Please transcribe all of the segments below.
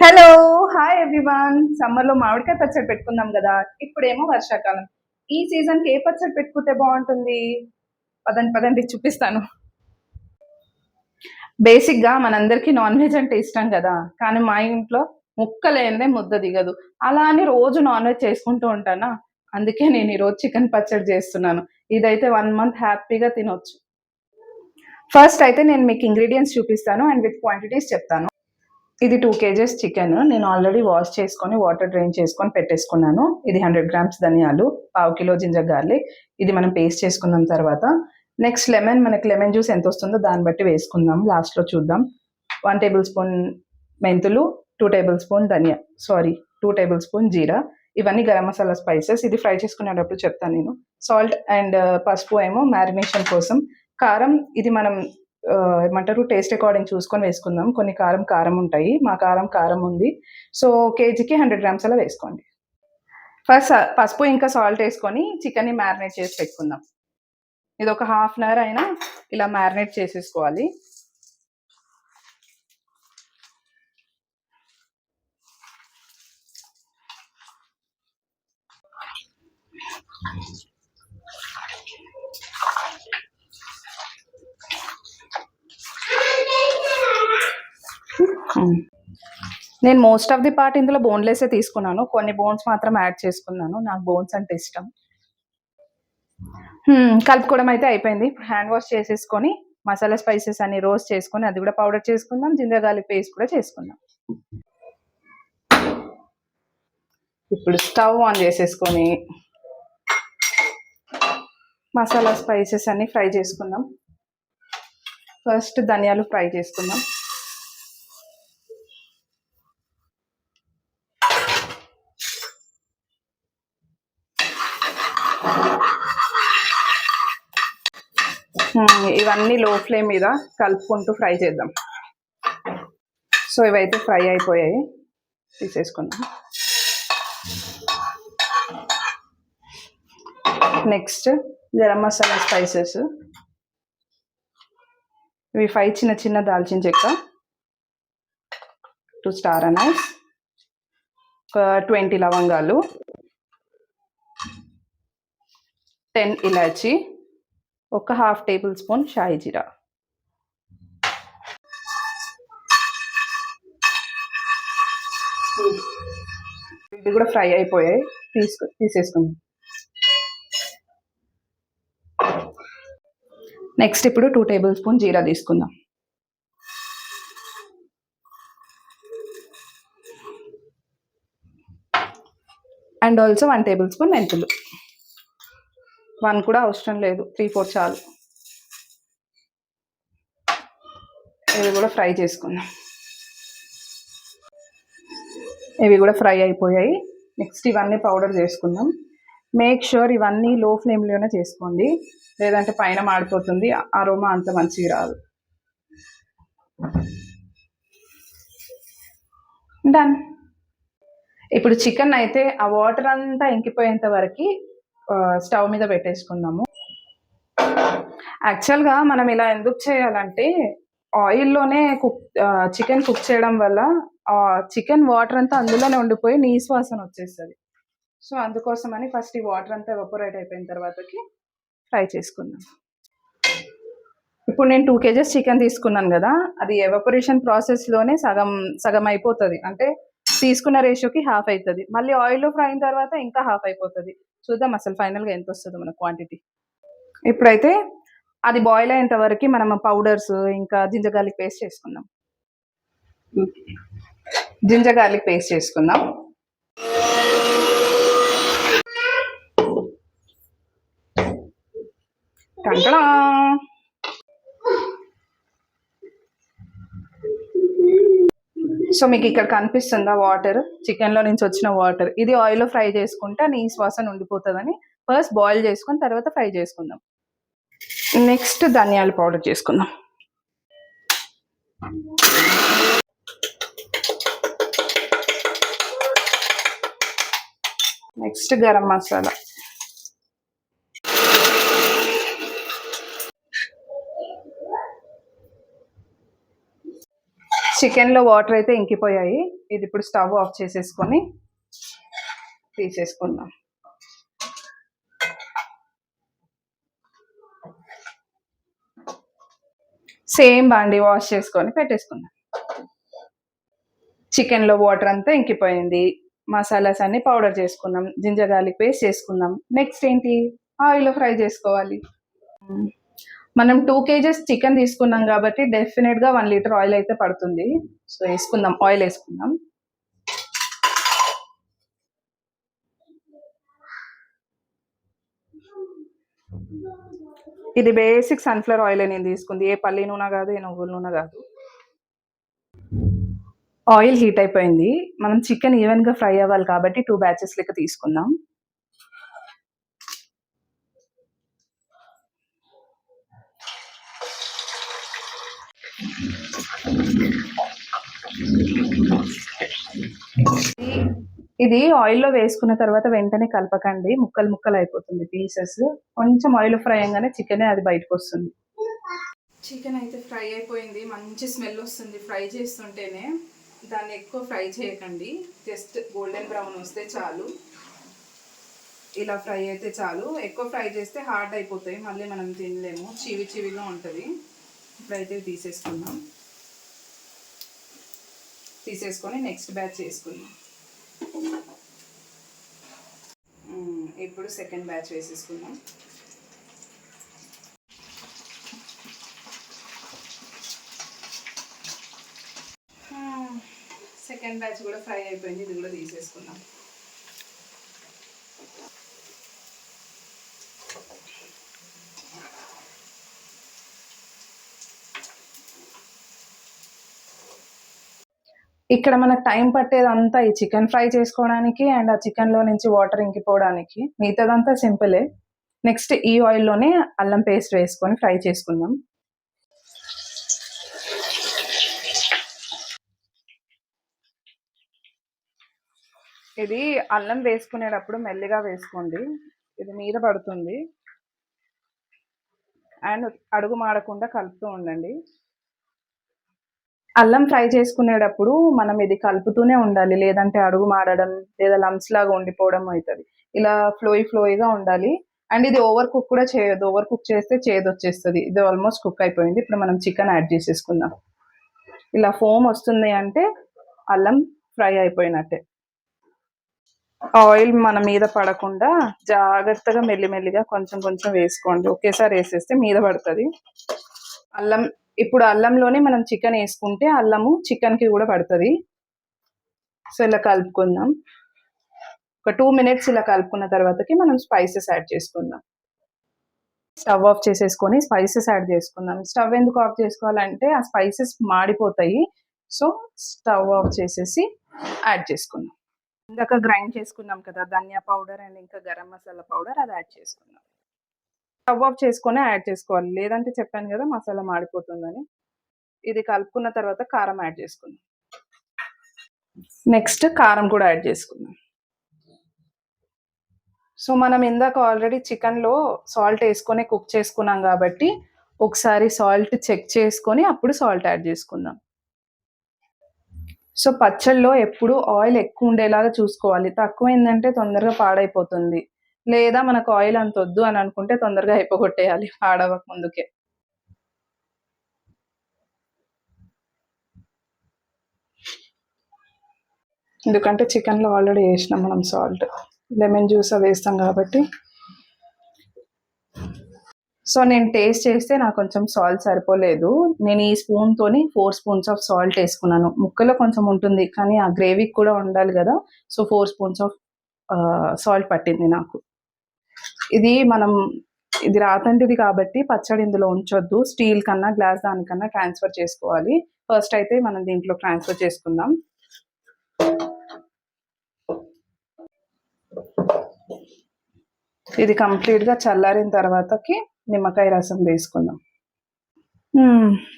Hello, hi everyone. సమ్మర్లో మామిడికాయ పచ్చడి పెట్టుకుందాం కదా. ఇప్పుడేమో వర్షాకాలం. ఈ సీజన్కి ఏ పచ్చడి పెట్టుకుంటే బాగుంటుంది? పదండి పదండి చూపిస్తాను. బేసిక్గా మనందరికీ నాన్ వెజ్ అంటే ఇష్టం కదా, కానీ మా ఇంట్లో ముక్కలేనిదే ముద్ద దిగదు. అలా అని రోజు నాన్ వెజ్ చేసుకుంటూ ఉంటానా, అందుకే నేను ఈరోజు చికెన్ పచ్చడి చేస్తున్నాను. ఇదైతే 1 మంత్ హ్యాపీగా తినొచ్చు. ఫస్ట్ అయితే నేను మీకు ఇంగ్రీడియంట్స్ చూపిస్తాను అండ్ విత్ క్వాంటిటీస్ చెప్తాను. ఇది 2 kgs చికెన్. నేను ఆల్రెడీ వాష్ చేసుకొని వాటర్ డ్రైన్ చేసుకొని పెట్టేసుకున్నాను. ఇది 100 grams ధనియాలు, పావు కిలో జింజర్ గార్లిక్. ఇది మనం పేస్ట్ చేసుకున్నాం తర్వాత. నెక్స్ట్ మనకి లెమన్ జ్యూస్ ఎంత వస్తుందో దాన్ని బట్టి వేసుకుందాం, లాస్ట్లో చూద్దాం. 1 tablespoon మెంతులు, 2 tablespoon సారీ 2 tablespoon జీరా. ఇవన్నీ గరం మసాలా స్పైసెస్. ఇది ఫ్రై చేసుకునేటప్పుడు చెప్తాను నేను. సాల్ట్ అండ్ పసుపు ఏమో మ్యారినేషన్ కోసం. కారం ఇది మనం ఏమంటారు టేస్ట్ అకార్డింగ్ చూసుకొని వేసుకుందాం. కొన్ని కారం కారం ఉంటాయి, మా కారం ఉంది. సో కేజీకి 100 grams అలా వేసుకోండి. ఫస్ట్ పసుపు ఇంకా సాల్ట్ వేసుకొని చికెన్ని మ్యారినేట్ చేసి పెట్టుకుందాం. ఇది ఒక హాఫ్ అన్ అవర్ అయినా ఇలా మ్యారినేట్ చేసేసుకోవాలి. నేను మోస్ట్ ఆఫ్ ది పార్ట్ ఇందులో బోన్లెస్సే తీసుకున్నాను. కొన్ని బోన్స్ మాత్రం యాడ్ చేసుకున్నాను, నాకు బోన్స్ అంటే ఇష్టం. కలుపుకోవడం అయితే అయిపోయింది. హ్యాండ్ వాష్ చేసేసుకొని మసాలా స్పైసెస్ అన్ని రోస్ట్ చేసుకొని అది కూడా పౌడర్ చేసుకుందాం. జింజర్ గార్లిక్ పేస్ట్ కూడా చేసుకుందాం. ఇప్పుడు స్టవ్ ఆన్ చేసేసుకొని మసాలా స్పైసెస్ అన్ని ఫ్రై చేసుకుందాం. ఫస్ట్ ధనియాలు ఫ్రై చేసుకుందాం. ఇవన్నీ లో ఫ్లేమ్ మీద కలుపుకుంటూ ఫ్రై చేద్దాం. సో ఇవైతే ఫ్రై అయిపోయాయి, తీసేసుకుందాం. Next garam masala spices. ఇవి 5 చిన్న చిన్న దాల్చిన చెక్క, 2 స్టార్ అనైస్, 20 లవంగాలు, 10 ఇలాచి, ఒక ½ tablespoon షాయి జీరా. ఇది కూడా ఫ్రై అయిపోయాయి, తీసేసుకుందాం. నెక్స్ట్ ఇప్పుడు 2 tablespoon జీరా తీసుకుందాం. అండ్ ఆల్సో 1 tablespoon మెంతులు. 1 కూడా అవసరం లేదు, 3-4 చాలు. ఇవి కూడా ఫ్రై చేసుకుందాం. ఇవి కూడా ఫ్రై అయిపోయాయి. నెక్స్ట్ ఇవన్నీ పౌడర్ చేసుకుందాం. మేక్ ష్యూర్ ఇవన్నీ లో ఫ్లేమ్లోనే చేసుకోండి, లేదంటే పైన మాడిపోతుంది, అరోమా అంత మంచిగా రాదు. డన్. ఇప్పుడు చికెన్ అయితే ఆ వాటర్ అంతా ఇంకిపోయేంత వరకు స్టవ్ మీద పెట్టేసుకుందాము. యాక్చువల్గా మనం ఇలా ఎందుకు చేయాలంటే, ఆయిల్లోనే చికెన్ కుక్ చేయడం వల్ల చికెన్ వాటర్ అంతా అందులోనే ఉండిపోయి నీసు వాసన వచ్చేస్తుంది. సో అందుకోసమని ఫస్ట్ ఈ వాటర్ అంతా ఎవాపరేట్ అయిపోయిన తర్వాతకి ఫ్రై చేసుకుందాం. ఇప్పుడు నేను 2 kgs చికెన్ తీసుకున్నాను కదా, అది ఎవాపరేషన్ ప్రాసెస్లోనే సగం అయిపోతుంది. అంటే తీసుకున్న రేషియోకి హాఫ్ అవుతుంది. మళ్ళీ ఆయిల్లో ఫ్రై అయిన తర్వాత ఇంకా హాఫ్ అయిపోతుంది. చూద్దాం అసలు ఫైనల్గా ఎంత వస్తుందో మన క్వాంటిటీ. ఇప్పుడైతే అది బాయిల్ అయ్యేంత వరకు మనం పౌడర్స్ ఇంకా జింజర్ గార్లిక్ పేస్ట్ చేసుకుందాం. జింజర్ గార్లిక్ పేస్ట్ చేసుకుందాం. టంటడా. సో మీకు ఇక్కడ కనిపిస్తుందా వాటర్, చికెన్లో నుంచి వచ్చిన వాటర్. ఇది ఆయిల్లో ఫ్రై చేసుకుంటే నీ శ్వాసన ఉండిపోతుందని ఫస్ట్ బాయిల్ చేసుకొని తర్వాత ఫ్రై చేసుకుందాం. నెక్స్ట్ ధనియాల పౌడర్ చేసుకుందాం. నెక్స్ట్ గరం మసాలా, చికెన్లో వాటర్ అయితే ఇంకిపోయాయి. ఇది ఇప్పుడు స్టవ్ ఆఫ్ చేసేసుకొని తీసేసుకుందాం. సేమ్ బాండి వాష్ చేసుకొని పెట్టేసుకుందాం. చికెన్లో వాటర్ అంతా ఇంకిపోయింది. మసాలాస్ అన్ని పౌడర్ చేసుకున్నాం. జింజర్ గార్లిక్ పేస్ట్ చేసుకుందాం. నెక్స్ట్ ఏంటి, ఆయిల్లో ఫ్రై చేసుకోవాలి. మనం 2 kgs చికెన్ తీసుకున్నాం కాబట్టి డెఫినెట్గా 1 లీటర్ ఆయిల్ అయితే పడుతుంది. సో వేసుకుందాం, ఆయిల్ వేసుకుందాం. ఇది బేసిక్ సన్ఫ్లవర్ ఆయిల్ నేను తీసుకుంది, ఏ పల్లి నూనె కాదు, ఏ నువ్వుల నూనె కాదు. ఆయిల్ హీట్ అయిపోయింది. మనం చికెన్ ఈవెన్గా ఫ్రై అవ్వాలి కాబట్టి 2 బ్యాచెస్ లెక్క తీసుకుందాం. ఇది ఆయిల్లో వేసుకున్న తర్వాత వెంటనే కలపకండి, ముక్కలు ముక్కలు అయిపోతుంది పీసెస్. కొంచెం ఆయిల్ ఫ్రై అయ్యగానే చికెనే అది బయటకు వస్తుంది. చికెన్ అయితే ఫ్రై అయిపోయింది, మంచి స్మెల్ వస్తుంది ఫ్రై చేస్తుంటేనే. దాన్ని ఎక్కువ ఫ్రై చేయకండి, జస్ట్ గోల్డెన్ బ్రౌన్ వస్తే చాలు. ఇలా ఫ్రై అయితే చాలు. ఎక్కువ ఫ్రై చేస్తే హార్డ్ అయిపోతాయి, మళ్ళీ మనం తినలేము, చివి చివిగా ఉంటుంది. ఇప్పుడైతే తీసేసుకుందాం. తీసేసుకొని నెక్స్ట్ బ్యాచ్ చేసుకుందాం. ఇప్పుడు సెకండ్ బ్యాచ్ వేసేసుకుందాం. సెకండ్ బ్యాచ్ కూడా ఫ్రై అయిపోయింది, ఇది కూడా తీసేసుకుందాం. ఇక్కడ మనకు టైం పట్టేదంతా ఈ చికెన్ ఫ్రై చేసుకోవడానికి అండ్ ఆ చికెన్లో నుంచి వాటర్ ఇంకిపోవడానికి. మిగతాదంతా సింపులే. నెక్స్ట్ ఈ ఆయిల్లోనే అల్లం పేస్ట్ వేసుకొని ఫ్రై చేసుకుందాం. ఇది అల్లం వేసుకునేటప్పుడు మెల్లిగా వేసుకోండి, ఇది మీద పడుతుంది. అండ్ అడుగు మాడకుండా కలుపుతూ ఉండండి. అల్లం ఫ్రై చేసుకునేటప్పుడు మనం ఇది కలుపుతూనే ఉండాలి, లేదంటే అడుగు మాడడం లేదా లంప్స్ లాగా ఉండిపోవడం అవుతుంది. ఇలా ఫ్లోయిగా ఉండాలి. అండ్ ఇది ఓవర్ కుక్ కూడా చేయొద్దు, ఓవర్ కుక్ చేస్తే చేదు వచ్చేస్తుంది. ఇది ఆల్మోస్ట్ కుక్ అయిపోయింది. ఇప్పుడు మనం చికెన్ యాడ్ చేసేసుకుందాం. ఇలా ఫోమ్ వస్తుంది అంటే అల్లం ఫ్రై అయిపోయినట్టే. ఆయిల్ మన మీద పడకుండా జాగ్రత్తగా మెల్లిమెల్లిగా కొంచెం కొంచెం వేసుకోండి, ఒకేసారి వేసేస్తే మీద పడుతుంది. ఇప్పుడు అల్లంలోనే మనం చికెన్ వేసుకుంటే అల్లము చికెన్కి కూడా పడుతుంది. సో ఇలా కలుపుకుందాం. ఒక 2 minutes ఇలా కలుపుకున్న తర్వాతకి మనం స్పైసెస్ యాడ్ చేసుకుందాం. స్టవ్ ఆఫ్ చేసేసుకొని స్పైసెస్ యాడ్ చేసుకుందాం. స్టవ్ ఎందుకు ఆఫ్ చేసుకోవాలంటే ఆ స్పైసెస్ మాడిపోతాయి. సో స్టవ్ ఆఫ్ చేసేసి యాడ్ చేసుకుందాం. ఇందాక గ్రైండ్ చేసుకున్నాం కదా ధనియా పౌడర్ అండ్ ఇంకా గరం మసాలా పౌడర్, అది యాడ్ చేసుకుందాం. స్టవ్ ఆఫ్ చేసుకొని యాడ్ చేసుకోవాలి, లేదంటే చెప్పాను కదా మసాలా మాడిపోతుందని. ఇది కలుపుకున్న తర్వాత కారం యాడ్ చేసుకుందాం. నెక్స్ట్ కారం కూడా యాడ్ చేసుకుందాం. సో మనం ఇందాక ఆల్రెడీ చికెన్లో సాల్ట్ వేసుకొని కుక్ చేసుకున్నాం కాబట్టి ఒకసారి సాల్ట్ చెక్ చేసుకొని అప్పుడు సాల్ట్ యాడ్ చేసుకుందాం. సో పచ్చళ్ళలో ఎప్పుడు ఆయిల్ ఎక్కువ ఉండేలాగా చూసుకోవాలి, తక్కువైందంటే తొందరగా పాడైపోతుంది. లేదా మనకు ఆయిల్ అంత వద్దు అని అనుకుంటే తొందరగా అయిపోగొట్టేయాలి పాడవక ముందుకే. ఎందుకంటే చికెన్లో ఆల్రెడీ వేసినాం మనం సాల్ట్, లెమన్ జ్యూస్ అవి వేస్తాం కాబట్టి. సో నేను టేస్ట్ చేస్తే నాకు కొంచెం సాల్ట్ సరిపోలేదు. నేను ఈ స్పూన్తోని 4 spoons ఆఫ్ సాల్ట్ వేసుకున్నాను. ముక్కలో కొంచెం ఉంటుంది కానీ ఆ గ్రేవీకి కూడా ఉండాలి కదా. సో 4 spoons ఆఫ్ సాల్ట్ పట్టింది నాకు. ఇది రాతంటిది కాబట్టి పచ్చడి ఇందులో ఉంచొద్దు, స్టీల్ కన్నా గ్లాస్ దానికన్నా ట్రాన్స్ఫర్ చేసుకోవాలి. ఫస్ట్ అయితే మనం దీంట్లో ట్రాన్స్ఫర్ చేసుకుందాం. ఇది కంప్లీట్గా చల్లారిన తర్వాతకి నిమ్మకాయ రసం వేసుకుందాం.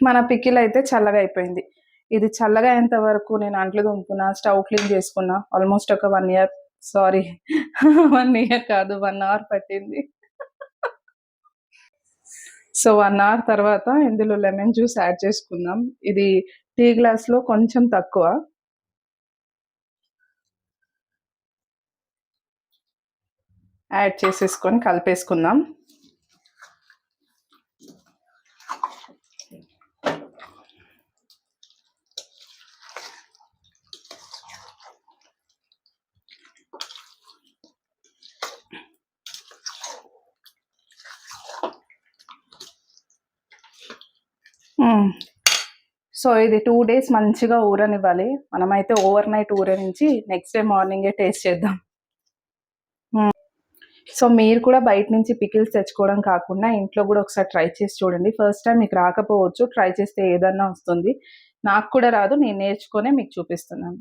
మన పికిల్ అయితే చల్లగా అయిపోయింది. ఇది చల్లగా అయ్యేంత వరకు నేను అంట్లు తోముకున్నా, స్టవ్ క్లీన్ చేసుకున్నా. ఆల్మోస్ట్ ఒక 1 year, సారీ 1 year కాదు 1 hour పట్టింది. సో 1 hour తర్వాత ఇందులో లెమన్ జ్యూస్ యాడ్ చేసుకుందాం. ఇది టీ గ్లాస్‌లో కొంచెం తక్కువ. యాడ్ చేసేసుకొని కలిపేసుకుందాం. సో, ఇది 2 డేస్ మంచిగా ఊరనివ్వాలి. మనమైతే ఓవర్ నైట్ ఊరనించి నెక్స్ట్ డే మార్నింగే టేస్ట్ చేద్దాం. సో, మీరు కూడా బయట నుంచి పికిల్స్ తెచ్చుకోవడం కాకుండా ఇంట్లో గూడా ఒకసారి ట్రై చేసి చూడండి. ఫస్ట్ టైమ్ మీకు రాకపోవచ్చు. ట్రై చేస్తే ఏదన్నా వస్తుంది. నాకు కూడా రాదు. నేను నేర్చుకొనే మీకు చూపిస్తున్నాను.